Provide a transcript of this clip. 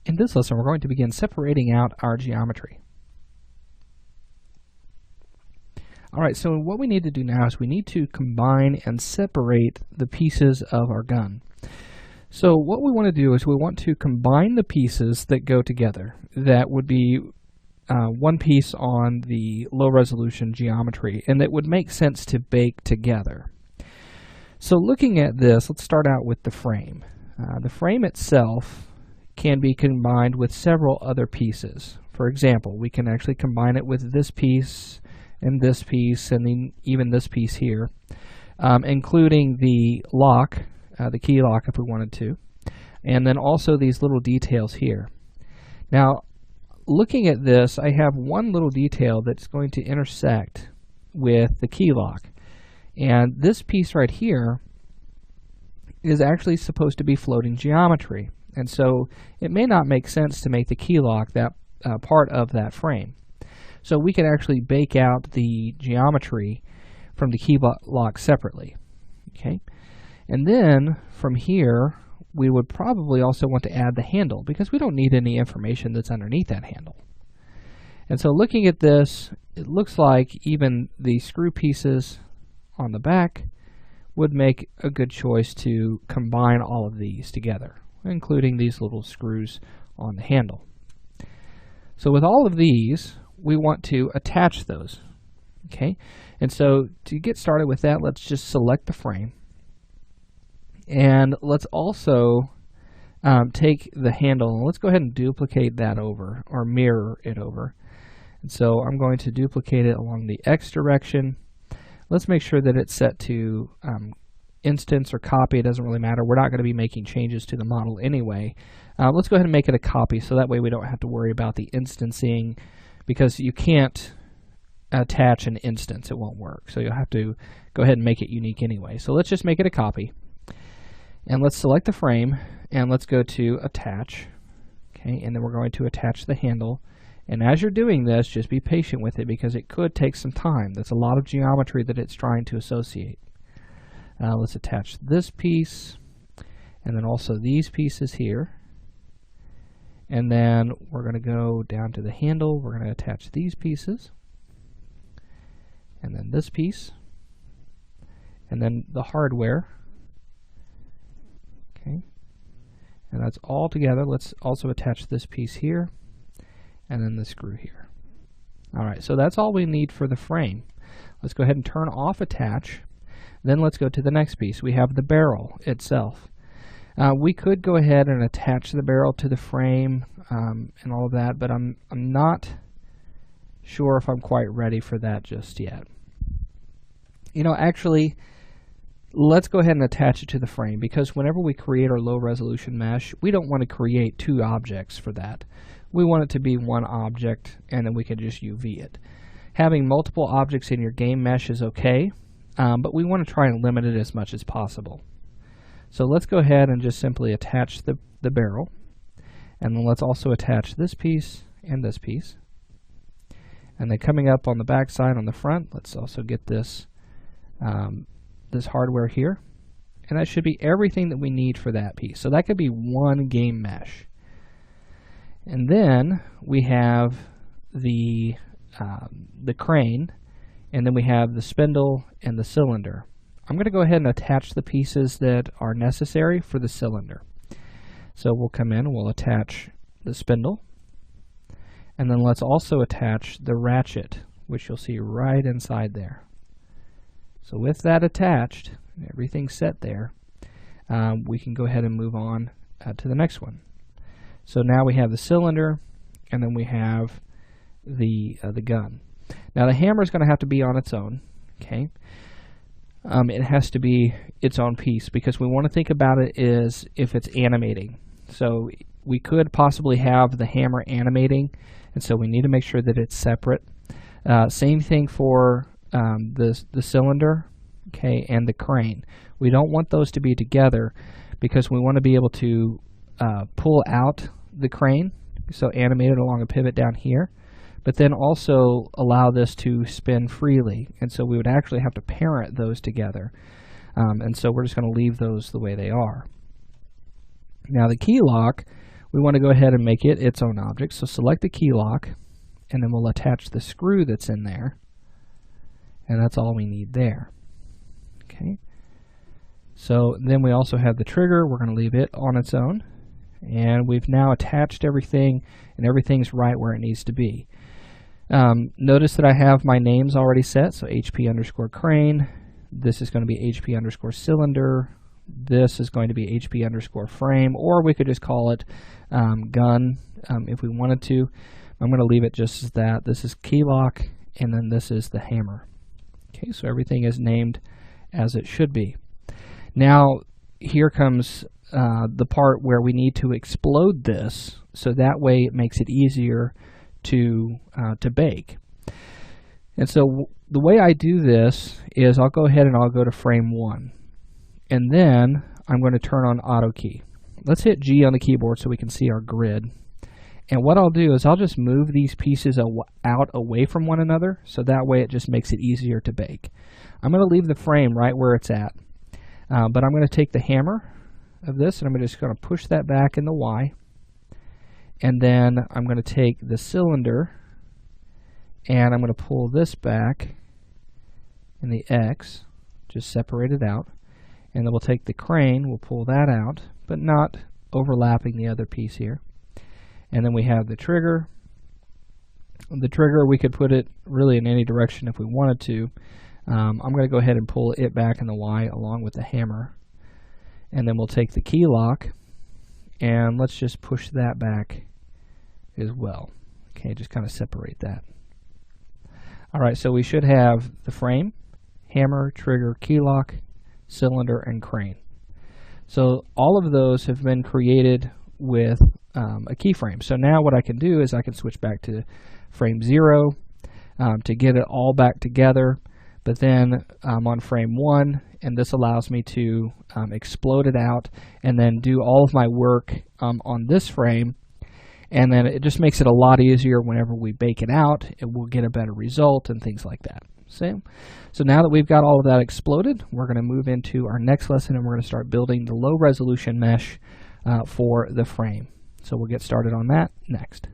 In this lesson, we're going to begin separating out our geometry. Alright, so what we need to do now is we need to combine and separate the pieces of our gun. So what we want to do is we want to combine the pieces that go together. That would be one piece on the low resolution geometry, and that would make sense to bake together. So looking at this, let's start out with the frame. The frame itself can be combined with several other pieces. For example, we can actually combine it with this piece and then even this piece here, including the lock, the key lock if we wanted to, and then also these little details here. Now, looking at this, I have one little detail that's going to intersect with the key lock, and this piece right here is actually supposed to be floating geometry, and so it may not make sense to make the key lock that part of that frame. So we can actually bake out the geometry from the key lock separately. Okay, and then from here we would probably also want to add the handle, because we don't need any information that's underneath that handle. And so looking at this, it looks like even the screw pieces on the back would make a good choice to combine all of these together, including these little screws on the handle. So with all of these, we want to attach those. Okay, and so to get started with that, let's just select the frame, and let's also take the handle and let's go ahead and duplicate that over, or mirror it over. And so I'm going to duplicate it along the X direction. Let's make sure that it's set to instance or copy. It doesn't really matter. We're not going to be making changes to the model anyway. Let's go ahead and make it a copy, so that way we don't have to worry about the instancing, because you can't attach an instance. It won't work. So you'll have to go ahead and make it unique anyway. So let's just make it a copy. And let's select the frame, and let's go to attach. Okay, and then we're going to attach the handle. And as you're doing this, just be patient with it, because it could take some time. That's a lot of geometry that it's trying to associate. Let's attach this piece, and then also these pieces here. And then we're going to go down to the handle. We're going to attach these pieces, and then this piece, and then the hardware. Okay, and that's all together. Let's also attach this piece here, and then the screw here. Alright, so that's all we need for the frame. Let's go ahead and turn off attach. Then let's go to the next piece. We have the barrel itself. We could go ahead and attach the barrel to the frame and all of that, but I'm not sure if I'm quite ready for that just yet. You know, actually, let's go ahead and attach it to the frame, because whenever we create our low resolution mesh, we don't want to create two objects for that. We want it to be one object, and then we can just UV it. Having multiple objects in your game mesh is okay, but we want to try and limit it as much as possible. So let's go ahead and just simply attach the barrel, and then let's also attach this piece and this piece. And then coming up on the back side on the front, let's also get this this hardware here, and that should be everything that we need for that piece. So that could be one game mesh. And then we have the crane, and then we have the spindle and the cylinder. I'm going to go ahead and attach the pieces that are necessary for the cylinder. So we'll come in and we'll attach the spindle, and then let's also attach the ratchet, which you'll see right inside there. So with that attached, everything set there, we can go ahead and move on to the next one. So now we have the cylinder, and then we have the gun. Now the hammer is going to have to be on its own. Okay, it has to be its own piece, because we want to think about it is if it's animating. So we could possibly have the hammer animating, and so we need to make sure that it's separate. Same thing for the cylinder, okay, and the crane. We don't want those to be together, because we want to be able to pull out the crane, so animate it along a pivot down here, but then also allow this to spin freely. And so we would actually have to parent those together. And so we're just going to leave those the way they are. Now the key lock, we want to go ahead and make it its own object. So select the key lock, and then we'll attach the screw that's in there, and that's all we need there. Okay. So then we also have the trigger. We're going to leave it on its own, and we've now attached everything, and everything's right where it needs to be. Notice that I have my names already set, so HP underscore crane. This is going to be HP underscore cylinder. This is going to be HP underscore frame, or we could just call it gun if we wanted to. I'm going to leave it just as that. This is key lock, and then this is the hammer. Okay, so everything is named as it should be. Now here comes the part where we need to explode this, so that way it makes it easier to bake. And so the way I do this is I'll go ahead and I'll go to frame 1, and then I'm going to turn on auto key. Let's hit G on the keyboard so we can see our grid. And what I'll do is I'll just move these pieces out away from one another, so that way it just makes it easier to bake. I'm going to leave the frame right where it's at, but I'm going to take the hammer of this and I'm just going to push that back in the Y, and then I'm going to take the cylinder and I'm going to pull this back in the X, just separate it out, and then we'll take the crane, we'll pull that out, but not overlapping the other piece here. And then we have the trigger. The trigger, we could put it really in any direction if we wanted to. I'm going to go ahead and pull it back in the Y along with the hammer. And then we'll take the key lock and let's just push that back as well. Okay, just kind of separate that. Alright, so we should have the frame, hammer, trigger, key lock, cylinder, and crane. So all of those have been created with a keyframe. So now what I can do is I can switch back to frame 0 to get it all back together, but then I'm on frame 1, and this allows me to explode it out and then do all of my work on this frame, and then it just makes it a lot easier whenever we bake it out. It will get a better result and things like that. So now that we've got all of that exploded, we're going to move into our next lesson, and we're going to start building the low resolution mesh for the frame. So we'll get started on that next.